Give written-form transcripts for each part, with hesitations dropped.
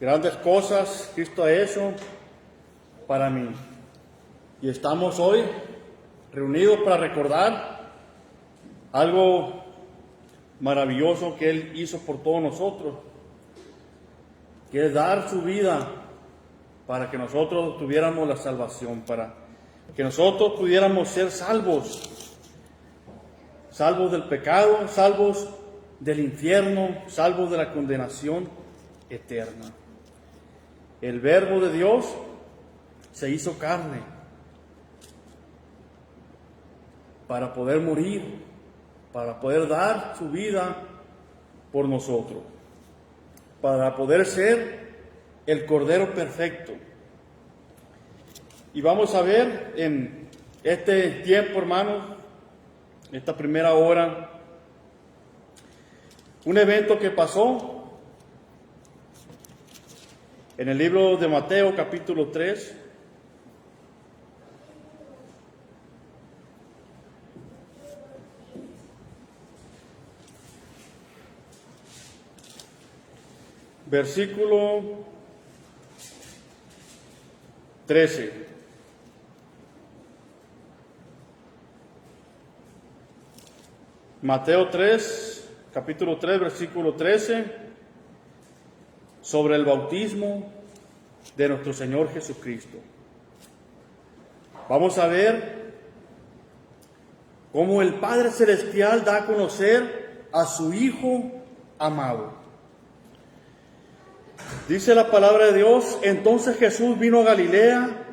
Grandes cosas Cristo ha hecho para mí. Y estamos hoy reunidos para recordar algo maravilloso que Él hizo por todos nosotros, que es dar su vida para que nosotros tuviéramos la salvación, para que nosotros pudiéramos ser salvos, salvos del pecado, salvos del infierno, salvos de la condenación eterna. El Verbo de Dios se hizo carne para poder morir, para poder dar su vida por nosotros, para poder ser el Cordero perfecto. Y vamos a ver en este tiempo, hermanos, esta primera hora, un evento que pasó en el libro de Mateo, capítulo 3. Versículo 13. Mateo 3, capítulo 3, versículo 13, sobre el bautismo de nuestro Señor Jesucristo. Vamos a ver cómo el Padre Celestial da a conocer a su Hijo amado. Dice la palabra de Dios: entonces Jesús vino a Galilea,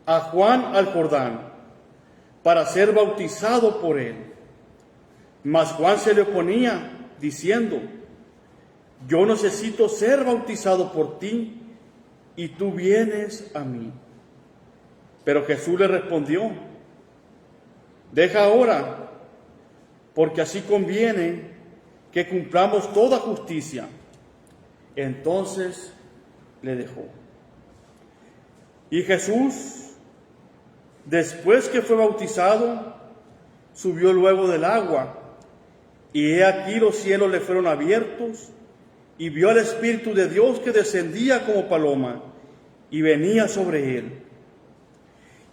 a Juan al Jordán, para ser bautizado por él. Mas Juan se le oponía, diciendo: yo necesito ser bautizado por ti, y tú vienes a mí. Pero Jesús le respondió: deja ahora, porque así conviene que cumplamos toda justicia. Entonces le dejó. Y Jesús, después que fue bautizado, subió luego del agua, y he aquí los cielos le fueron abiertos, y vio al Espíritu de Dios que descendía como paloma y venía sobre él.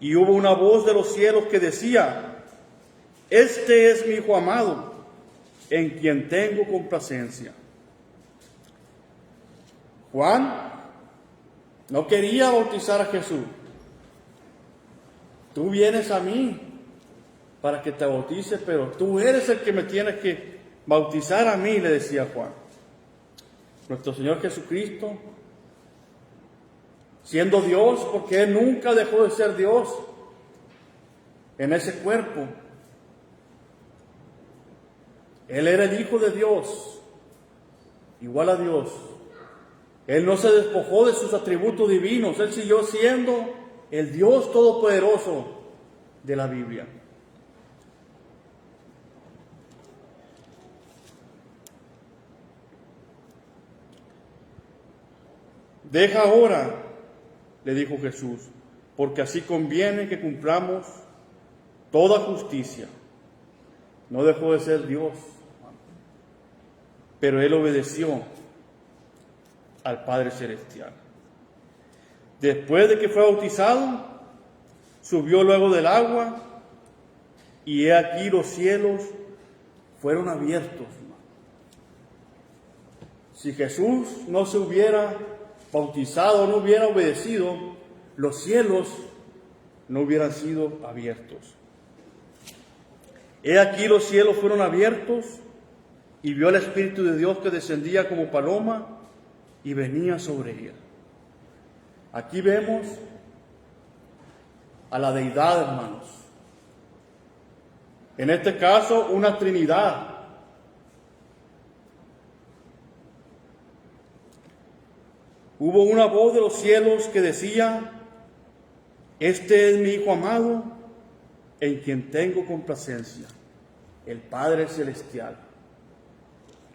Y hubo una voz de los cielos que decía: este es mi Hijo amado, en quien tengo complacencia. Juan no quería bautizar a Jesús. Tú vienes a mí para que te bautice, pero tú eres el que me tienes que bautizar a mí, le decía Juan. Nuestro Señor Jesucristo, siendo Dios, porque Él nunca dejó de ser Dios en ese cuerpo. Él era el Hijo de Dios, igual a Dios. Él no se despojó de sus atributos divinos. Él siguió siendo el Dios todopoderoso de la Biblia. Deja ahora, le dijo Jesús, porque así conviene que cumplamos toda justicia. No dejó de ser Dios, pero Él obedeció al Padre Celestial. Después de que fue bautizado, subió luego del agua, y he aquí los cielos fueron abiertos. Si Jesús no se hubiera bautizado, no hubiera obedecido, los cielos no hubieran sido abiertos. He aquí los cielos fueron abiertos, y vio al Espíritu de Dios que descendía como paloma y venía sobre él. Aquí vemos a la deidad, hermanos. En este caso, una Trinidad. Hubo una voz de los cielos que decía: este es mi Hijo amado, en quien tengo complacencia, el Padre Celestial.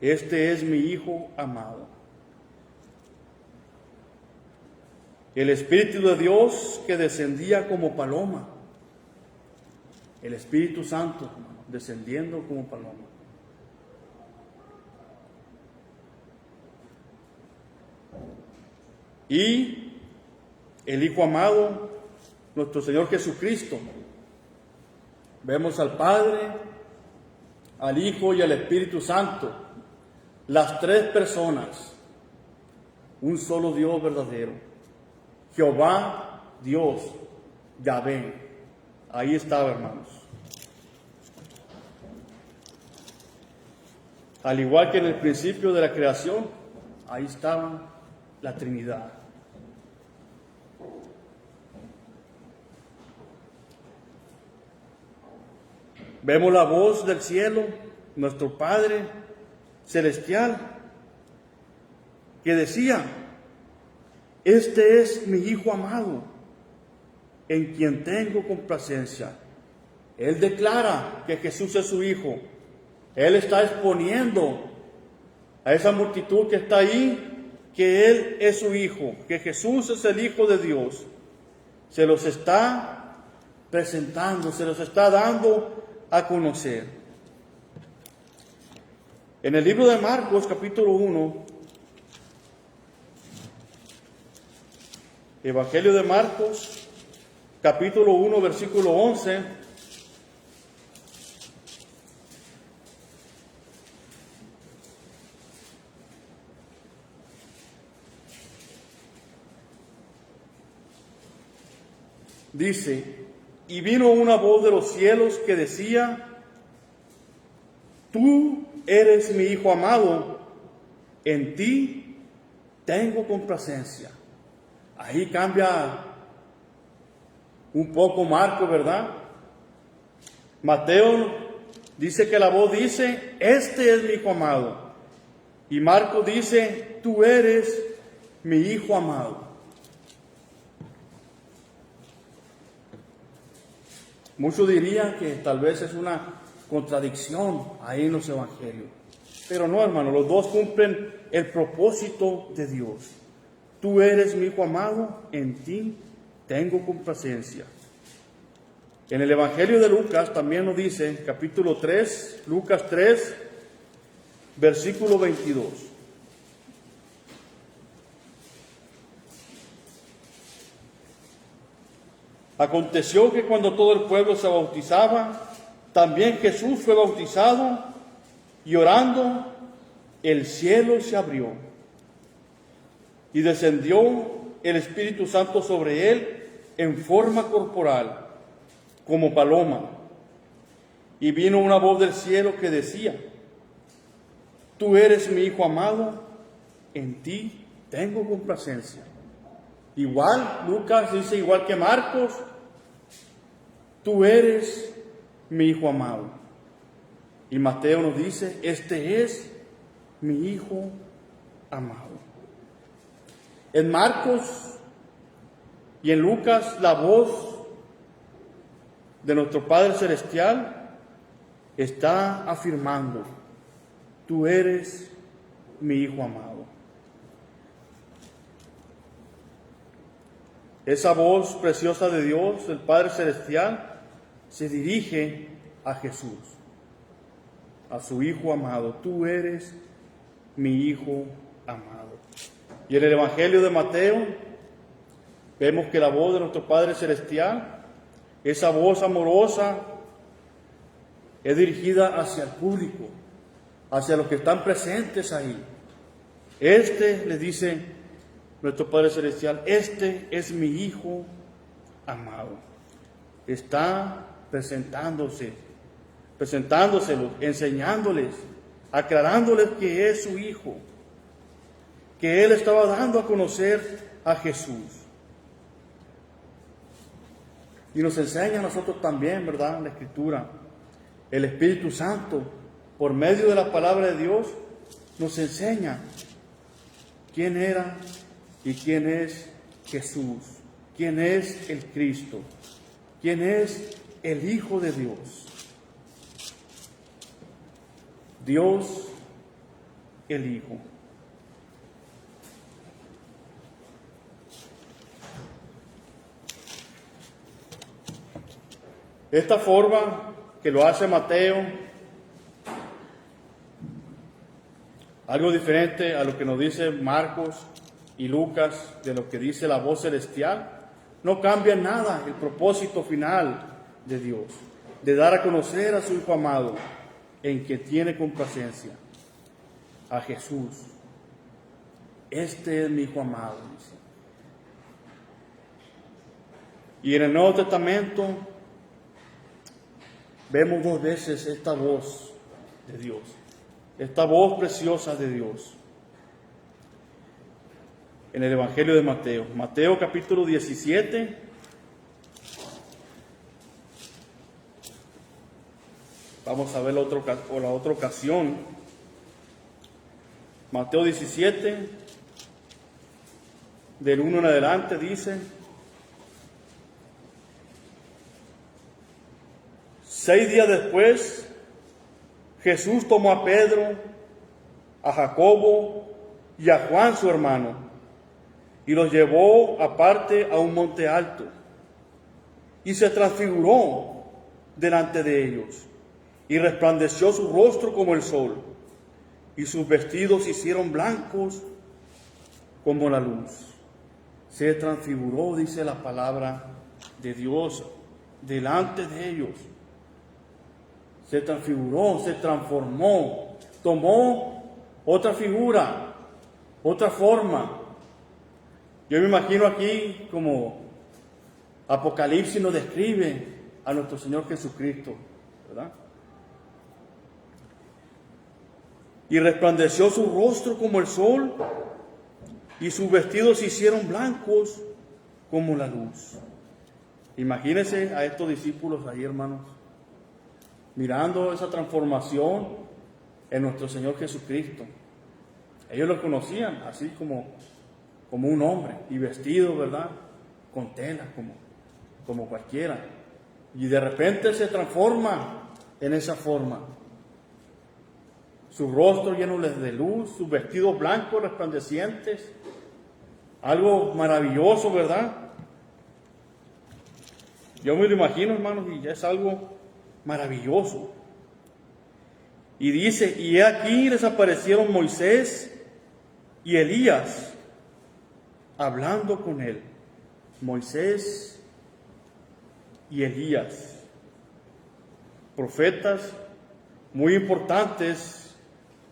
Este es mi Hijo amado. El Espíritu de Dios que descendía como paloma. El Espíritu Santo descendiendo como paloma. y el Hijo amado, nuestro Señor Jesucristo. Vemos al Padre, al Hijo y al Espíritu Santo, las tres personas, un solo Dios verdadero, Jehová, Dios, Yahvé. Ahí estaba, hermanos. Al igual que en el principio de la creación, ahí estaba la Trinidad. Vemos la voz del cielo, nuestro Padre celestial, que decía: este es mi Hijo amado, en quien tengo complacencia. Él declara que Jesús es su Hijo. Él está exponiendo a esa multitud que está ahí que Él es su Hijo, que Jesús es el Hijo de Dios. Se los está presentando, se los está dando a conocer. En el libro de Marcos, capítulo 1, Evangelio de Marcos, capítulo 1, versículo 11, dice: y vino una voz de los cielos que decía: tú eres mi Hijo amado, en ti tengo complacencia. Ahí cambia un poco Marcos, ¿verdad? Mateo dice que la voz dice: este es mi Hijo amado. Y Marcos dice: tú eres mi Hijo amado. Muchos dirían que tal vez es una contradicción ahí en los evangelios. Pero no, hermano, los dos cumplen el propósito de Dios. Tú eres mi Hijo amado, en ti tengo complacencia. En el Evangelio de Lucas también nos dice, capítulo 3, Lucas 3, versículo 22. Aconteció que cuando todo el pueblo se bautizaba, también Jesús fue bautizado, y orando, el cielo se abrió, y descendió el Espíritu Santo sobre él en forma corporal, como paloma. Y vino una voz del cielo que decía: tú eres mi Hijo amado, en ti tengo complacencia. Igual, Lucas dice, igual que Marcos: tú eres mi Hijo amado. Y Mateo nos dice: este es mi Hijo amado. En Marcos y en Lucas, la voz de nuestro Padre Celestial está afirmando: tú eres mi Hijo amado. Esa voz preciosa de Dios, el Padre Celestial, se dirige a Jesús, a su Hijo amado. Tú eres mi Hijo amado. Y en el Evangelio de Mateo vemos que la voz de nuestro Padre Celestial, esa voz amorosa, es dirigida hacia el público, hacia los que están presentes ahí. Le dice nuestro Padre Celestial: este es mi Hijo amado. Está presentándoselo, enseñándoles, aclarándoles que es su Hijo, que Él estaba dando a conocer a Jesús. Y nos enseña a nosotros también, ¿verdad?, la Escritura. El Espíritu Santo, por medio de la palabra de Dios, nos enseña quién era y quién es Jesús, quién es el Cristo, quién es el Hijo de Dios. Dios el Hijo. Esta forma que lo hace Mateo, algo diferente a lo que nos dice Marcos y Lucas de lo que dice la voz celestial, no cambia nada el propósito final de Dios, de dar a conocer a su Hijo amado, en que tiene complacencia, a Jesús. Este es mi Hijo amado, dice. Y en el Nuevo Testamento vemos 2 veces esta voz de Dios, esta voz preciosa de Dios. En el Evangelio de Mateo, Mateo capítulo 17, vamos a ver la otra ocasión. Mateo 17, del 1 en adelante, dice: 6 días después, Jesús tomó a Pedro, a Jacobo y a Juan su hermano, y los llevó aparte a un monte alto, y se transfiguró delante de ellos, y resplandeció su rostro como el sol, y sus vestidos se hicieron blancos como la luz. Se transfiguró, dice la palabra de Dios, delante de ellos. Se transfiguró, se transformó, tomó otra figura, otra forma. Yo me imagino aquí como Apocalipsis nos describe a nuestro Señor Jesucristo, ¿verdad? Y resplandeció su rostro como el sol, y sus vestidos se hicieron blancos como la luz. Imagínense a estos discípulos ahí, hermanos, mirando esa transformación en nuestro Señor Jesucristo. Ellos lo conocían así como un hombre, y vestido, ¿verdad?, con tela, como cualquiera. Y de repente se transforma en esa forma. Su rostro lleno de luz, sus vestidos blancos resplandecientes. Algo maravilloso, ¿verdad? Yo me lo imagino, hermanos, y es algo maravilloso. Y dice: y he aquí les aparecieron Moisés y Elías hablando con él. Moisés y Elías, profetas muy importantes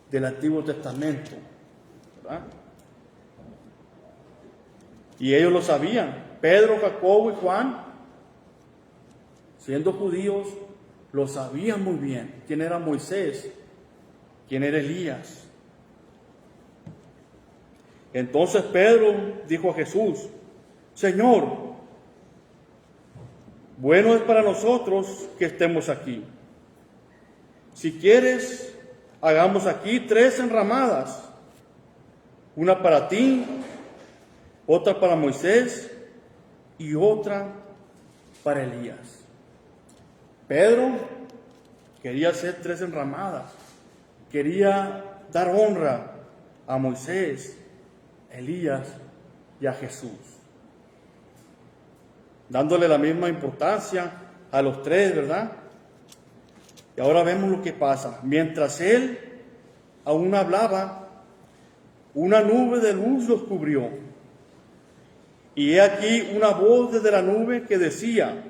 del Antiguo Testamento, ¿verdad? Y ellos lo sabían. Pedro, Jacobo y Juan, siendo judíos, lo sabían muy bien. ¿Quién era Moisés? ¿Quién era Elías? Entonces Pedro dijo a Jesús: Señor, bueno es para nosotros que estemos aquí. Si quieres, hagamos aquí 3 enramadas, una para ti, otra para Moisés y otra para Elías. Pedro quería hacer 3 enramadas, quería dar honra a Moisés, Elías y a Jesús, dándole la misma importancia a los 3, ¿verdad? Y ahora vemos lo que pasa. Mientras él aún hablaba, una nube de luz los cubrió. Y he aquí una voz desde la nube que decía: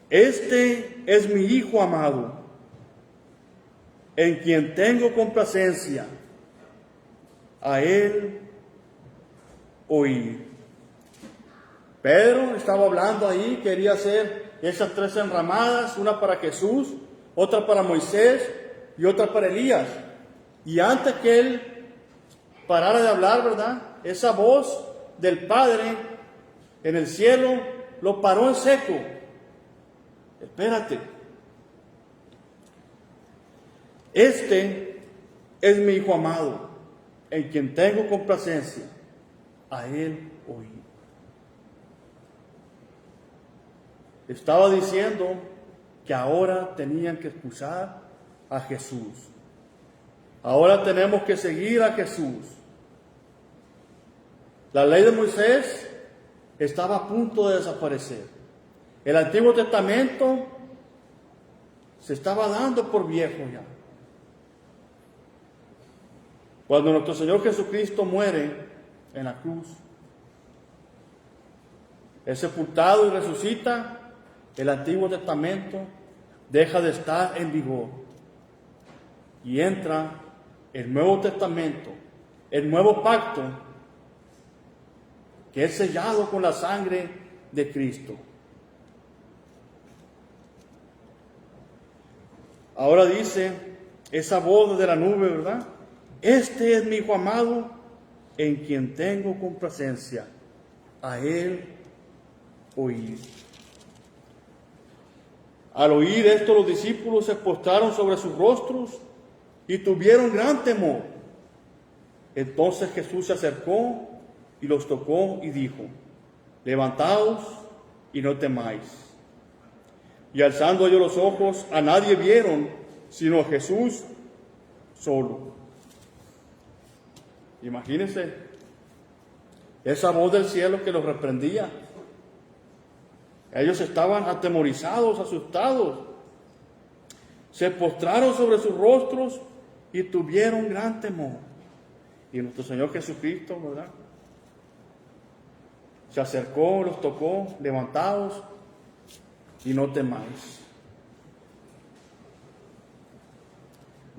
Este es mi Hijo amado, en quien tengo complacencia. A él oír. Pedro estaba hablando ahí, quería hacer esas 3 enramadas, una para Jesús, otra para Moisés y otra para Elías. Y antes que él parara de hablar, ¿verdad?, esa voz del Padre en el cielo lo paró en seco. Espérate. Este es mi Hijo amado, en quien tengo complacencia. A él oí. Estaba diciendo que ahora tenían que escuchar a Jesús. Ahora tenemos que seguir a Jesús. La ley de Moisés estaba a punto de desaparecer. El Antiguo Testamento se estaba dando por viejo ya. Cuando nuestro Señor Jesucristo muere, en la cruz. Es sepultado y resucita. El Antiguo Testamento deja de estar en vigor y entra el Nuevo Testamento, el nuevo pacto, que es sellado con la sangre de Cristo. Ahora dice esa voz de la nube, ¿verdad? Este es mi Hijo amado, en quien tengo complacencia. A él oír. Al oír esto, los discípulos se postraron sobre sus rostros y tuvieron gran temor. Entonces Jesús se acercó y los tocó y dijo: levantaos y no temáis. Y alzando ellos los ojos, a nadie vieron sino a Jesús solo. Imagínense esa voz del cielo que los reprendía. Ellos estaban atemorizados, asustados. Se postraron sobre sus rostros y tuvieron gran temor. Y nuestro Señor Jesucristo, ¿verdad?, se acercó, los tocó: levantaos y no temáis.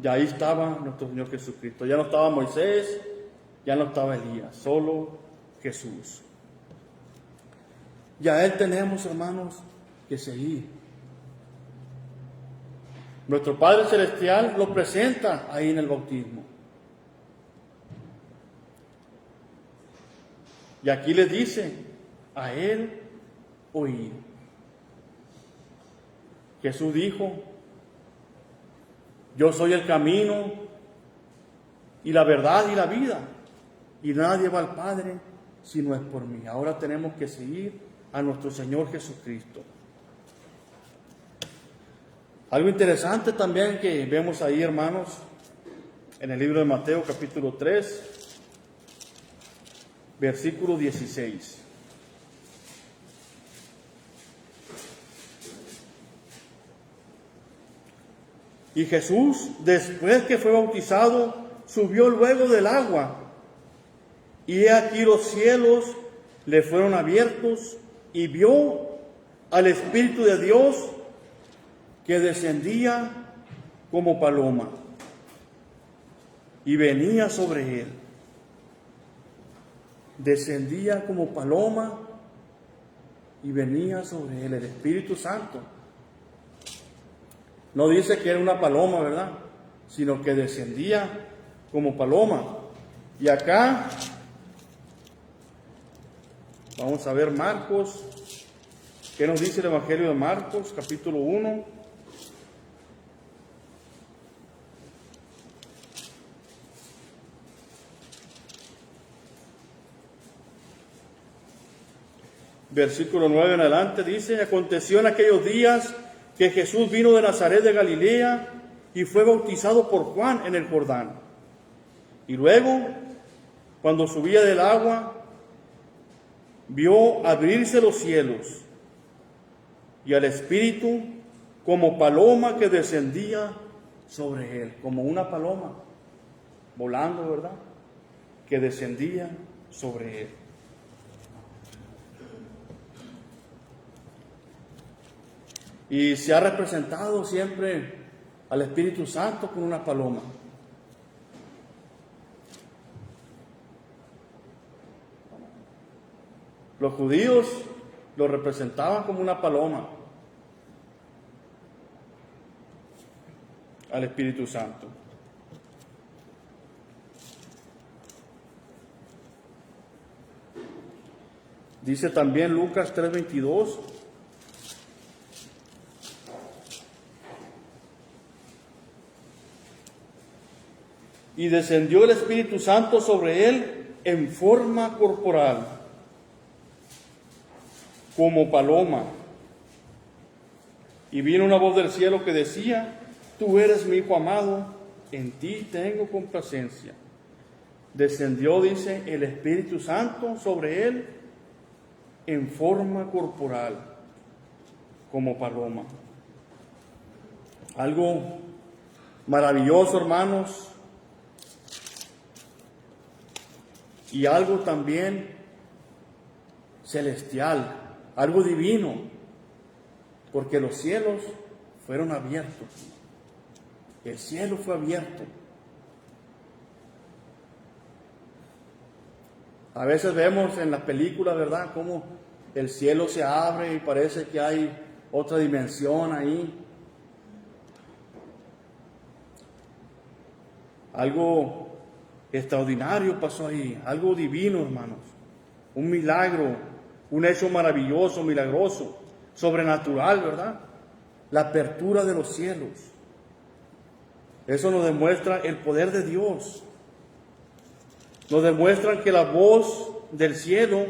Y ahí estaba nuestro Señor Jesucristo. Ya no estaba Moisés, ya no estaba Elías, solo Jesús. Y a Él tenemos, hermanos, que seguir. Nuestro Padre Celestial lo presenta ahí en el bautismo. Y aquí les dice: a Él oír. Jesús dijo: yo soy el camino y la verdad y la vida, y nadie va al Padre si no es por mí. Ahora tenemos que seguir a nuestro Señor Jesucristo. Algo interesante también que vemos ahí, hermanos, en el libro de Mateo capítulo 3, versículo 16. Y Jesús, después que fue bautizado, subió luego del agua. Y he aquí los cielos le fueron abiertos, y vio al Espíritu de Dios que descendía como paloma y venía sobre él. Descendía como paloma y venía sobre él el Espíritu Santo. No dice que era una paloma, ¿verdad?, sino que descendía como paloma. Y acá vamos a ver Marcos. ¿Qué nos dice el Evangelio de Marcos, capítulo 1? Versículo 9 en adelante dice: aconteció en aquellos días que Jesús vino de Nazaret de Galilea y fue bautizado por Juan en el Jordán. Y luego, cuando subía del agua, vio abrirse los cielos y al Espíritu como paloma que descendía sobre él, como una paloma volando, ¿verdad?, que descendía sobre él. Y se ha representado siempre al Espíritu Santo con una paloma. Los judíos lo representaban como una paloma al Espíritu Santo. Dice también Lucas 3:22: y descendió el Espíritu Santo sobre él en forma corporal, como paloma. Y vino una voz del cielo que decía: tú eres mi Hijo amado, en ti tengo complacencia. Descendió, dice, el Espíritu Santo sobre él en forma corporal, como paloma. Algo maravilloso, hermanos. y algo también celestial, algo divino, porque los cielos fueron abiertos. El cielo fue abierto. A veces vemos en las películas, ¿verdad?, cómo el cielo se abre y parece que hay otra dimensión ahí. Algo extraordinario pasó ahí, algo divino, hermanos. Un milagro, un hecho maravilloso, milagroso, sobrenatural, ¿verdad? La apertura de los cielos. Eso nos demuestra el poder de Dios. Nos demuestra que la voz del cielo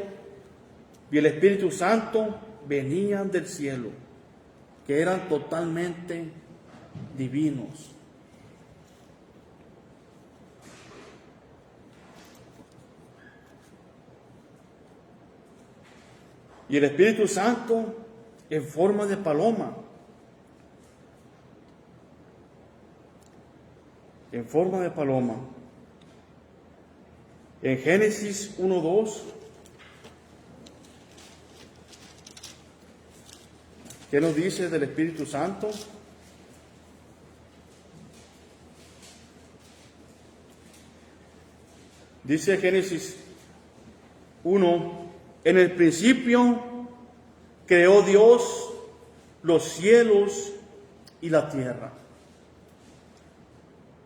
y el Espíritu Santo venían del cielo, que eran totalmente divinos. Y el Espíritu Santo en forma de paloma. En forma de paloma. En Génesis 1:2, ¿qué nos dice del Espíritu Santo? Dice Génesis 1: en el principio creó Dios los cielos y la tierra.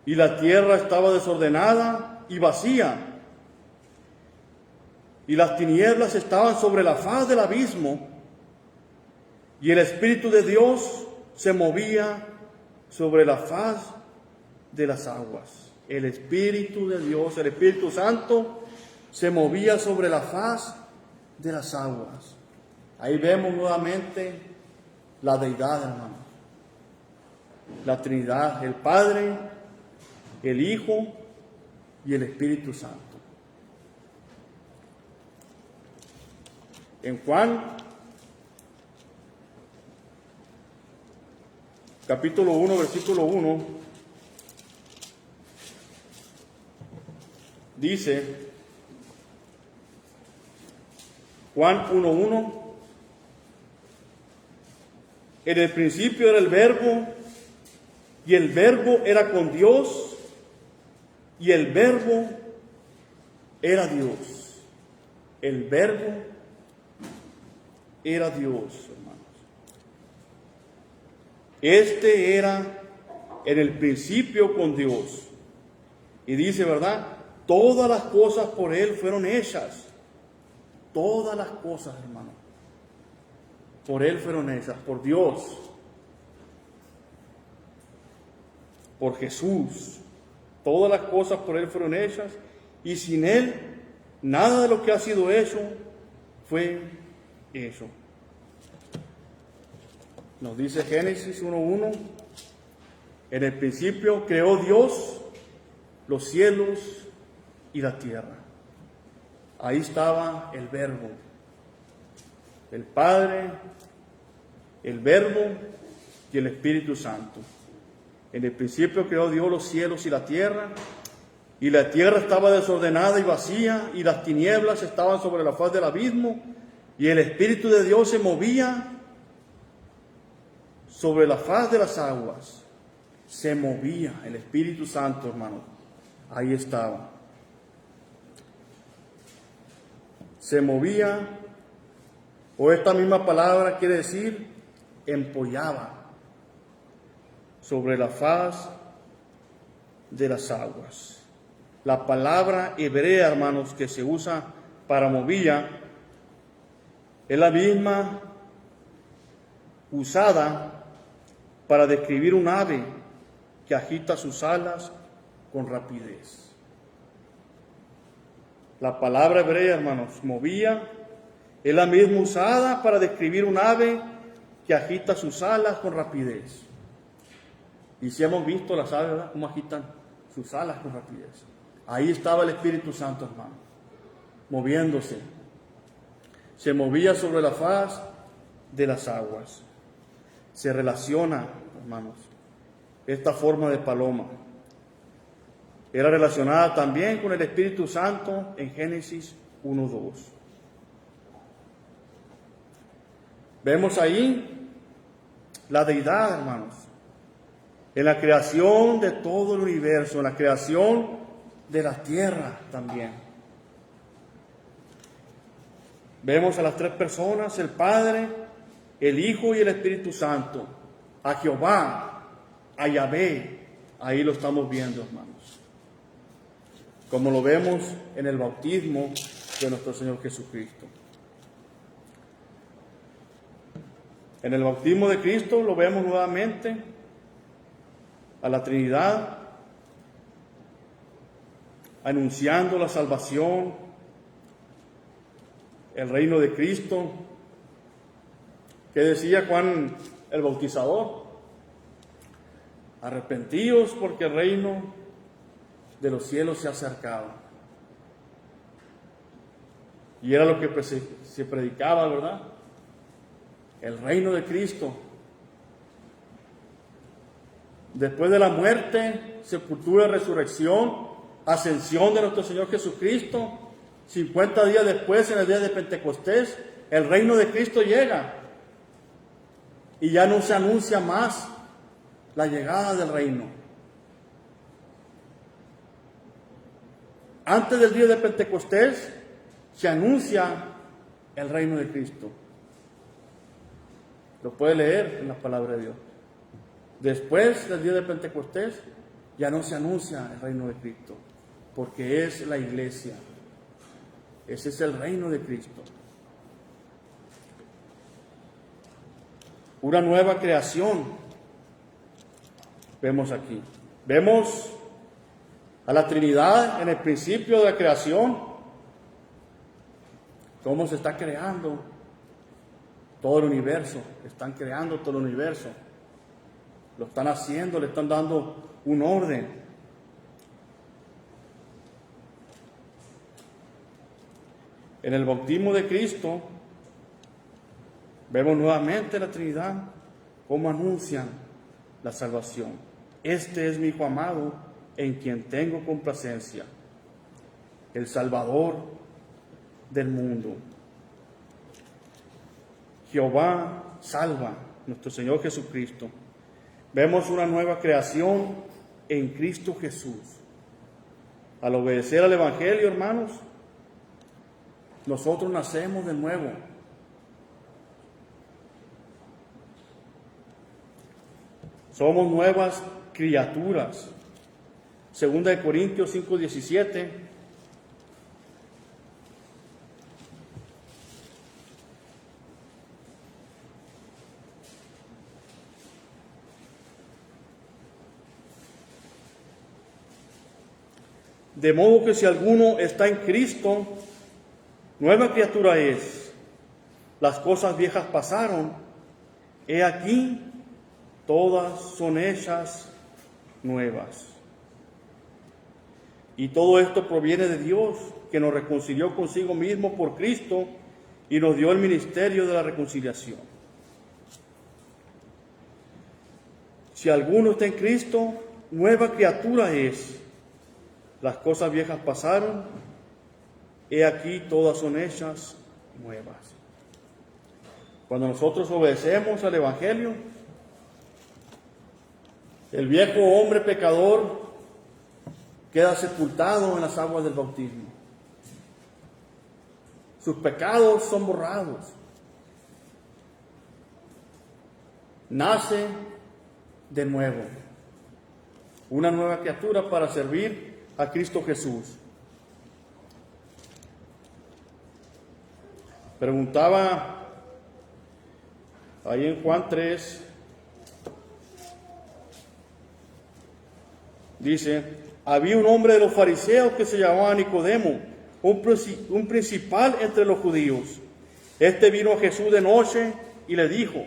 Y la tierra estaba desordenada y vacía, y las tinieblas estaban sobre la faz del abismo, y el Espíritu de Dios se movía sobre la faz de las aguas. El Espíritu de Dios, el Espíritu Santo, se movía sobre la faz de las aguas. Ahí vemos nuevamente la deidad, hermanos. La Trinidad, el Padre, el Hijo y el Espíritu Santo. En Juan, capítulo 1, versículo 1, dice, Juan 1:1, en el principio era el Verbo, y el Verbo era con Dios, y el Verbo era Dios. El Verbo era Dios, hermanos. Este era en el principio con Dios. Y dice, ¿verdad? Todas las cosas por Él fueron hechas. Todas las cosas, hermano, por Él fueron hechas, por Dios, por Jesús. Todas las cosas por Él fueron hechas, y sin Él nada de lo que ha sido hecho fue hecho. Nos dice Génesis 1:1, en el principio creó Dios los cielos y la tierra. Ahí estaba el Verbo, el Padre, el Verbo y el Espíritu Santo. En el principio creó Dios los cielos y la tierra estaba desordenada y vacía, y las tinieblas estaban sobre la faz del abismo, y el Espíritu de Dios se movía sobre la faz de las aguas. Se movía el Espíritu Santo, hermano. Ahí estaba. Se movía, o esta misma palabra quiere decir empollaba sobre la faz de las aguas. La palabra hebrea, hermanos, que se usa para movía es la misma usada para describir un ave que agita sus alas con rapidez. La palabra hebrea, hermanos, movía, es la misma usada para describir un ave que agita sus alas con rapidez. Y si hemos visto las aves, ¿verdad?, cómo agitan sus alas con rapidez. Ahí estaba el Espíritu Santo, hermano, moviéndose. Se movía sobre la faz de las aguas. Se relaciona, hermanos, esta forma de paloma era relacionada también con el Espíritu Santo en Génesis 1:2. Vemos ahí la deidad, hermanos, en la creación de todo el universo, en la creación de la tierra también. Vemos a las tres personas, el Padre, el Hijo y el Espíritu Santo, a Jehová, a Yahvé, ahí lo estamos viendo, hermanos, como lo vemos en el bautismo de nuestro Señor Jesucristo. En el bautismo de Cristo lo vemos nuevamente a la Trinidad anunciando la salvación, el reino de Cristo. ¿Qué decía Juan el Bautizador? Arrepentíos porque el reino de los cielos se ha acercado. Y era lo que se predicaba, ¿verdad? El reino de Cristo. Después de la muerte, sepultura, resurrección, ascensión de nuestro Señor Jesucristo, 50 días después, en el día de Pentecostés, el reino de Cristo llega. Y ya no se anuncia más la llegada del reino. Antes del día de Pentecostés, se anuncia el reino de Cristo. Lo puede leer en la palabra de Dios. Después del día de Pentecostés, ya no se anuncia el reino de Cristo, porque es la iglesia. Ese es el reino de Cristo. Una nueva creación vemos aquí. Vemos a la Trinidad en el principio de la creación, cómo se está creando todo el universo. Están creando todo el universo. Lo están haciendo, le están dando un orden. En el bautismo de Cristo vemos nuevamente la Trinidad, cómo anuncian la salvación. Este es mi Hijo amado, en quien tengo complacencia, el Salvador del mundo. Jehová salva, nuestro Señor Jesucristo. Vemos una nueva creación en Cristo Jesús. Al obedecer al Evangelio, hermanos, nosotros nacemos de nuevo. Somos nuevas criaturas. 2 Corintios 5:17. De modo que si alguno está en Cristo, nueva criatura es. Las cosas viejas pasaron, he aquí, todas son hechas nuevas. Y todo esto proviene de Dios, que nos reconcilió consigo mismo por Cristo y nos dio el ministerio de la reconciliación. Si alguno está en Cristo, nueva criatura es. Las cosas viejas pasaron, he aquí todas son hechas nuevas. Cuando nosotros obedecemos al Evangelio, el viejo hombre pecador queda sepultado en las aguas del bautismo. Sus pecados son borrados. Nace de nuevo, una nueva criatura para servir a Cristo Jesús. Preguntaba ahí en Juan 3, dice: había un hombre de los fariseos que se llamaba Nicodemo, un principal entre los judíos. Este vino a Jesús de noche y le dijo: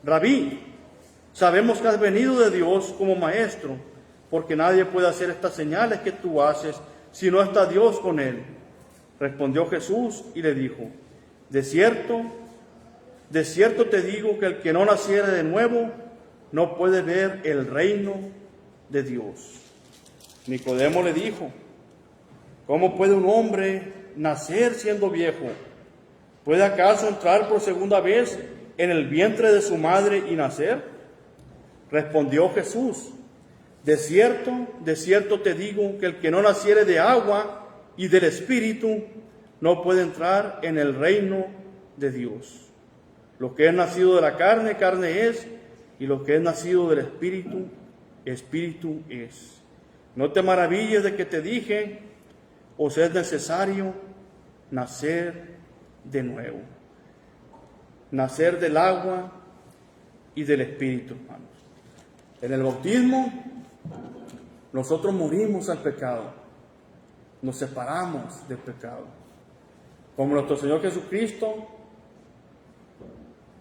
Rabí, sabemos que has venido de Dios como maestro, porque nadie puede hacer estas señales que tú haces si no está Dios con él. Respondió Jesús y le dijo: de cierto te digo que el que no naciere de nuevo no puede ver el reino de Dios. Nicodemo le dijo: ¿cómo puede un hombre nacer siendo viejo? ¿Puede acaso entrar por segunda vez en el vientre de su madre y nacer? Respondió Jesús: de cierto te digo que el que no naciere de agua y del Espíritu no puede entrar en el reino de Dios. Lo que es nacido de la carne, carne es, y lo que es nacido del Espíritu, Espíritu es. No te maravilles de que te dije: os es necesario nacer de nuevo. Nacer del agua y del Espíritu, hermanos. En el bautismo, nosotros morimos al pecado. Nos separamos del pecado. Como nuestro Señor Jesucristo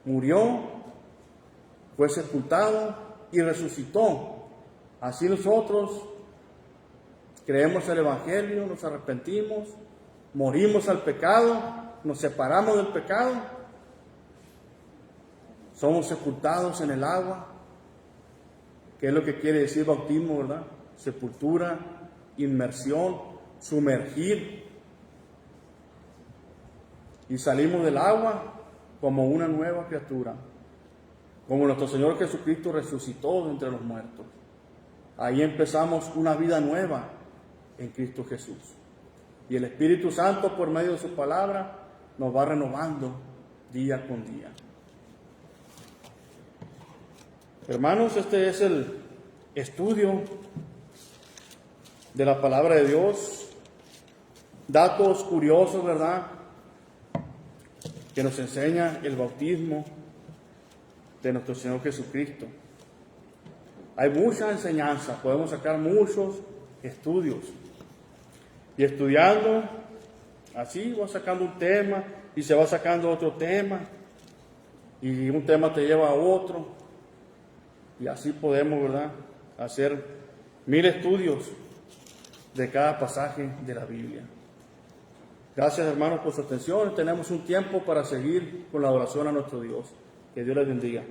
murió, fue sepultado y resucitó. Así nosotros creemos el Evangelio, nos arrepentimos, morimos al pecado, nos separamos del pecado, somos sepultados en el agua, que es lo que quiere decir bautismo, ¿verdad? Sepultura, inmersión, sumergir. Y salimos del agua como una nueva criatura, como nuestro Señor Jesucristo resucitó de entre los muertos. Ahí empezamos una vida nueva en Cristo Jesús. Y el Espíritu Santo, por medio de su palabra, nos va renovando día con día. Hermanos, este es el estudio de la palabra de Dios. Datos curiosos, ¿verdad?, que nos enseña el bautismo de nuestro Señor Jesucristo. Hay mucha enseñanza, podemos sacar muchos estudios. Y estudiando, así va sacando un tema y se va sacando otro tema. Y un tema te lleva a otro. Y así podemos, ¿verdad?, hacer 1000 estudios de cada pasaje de la Biblia. Gracias, hermanos, por su atención. Tenemos un tiempo para seguir con la adoración a nuestro Dios. Que Dios les bendiga.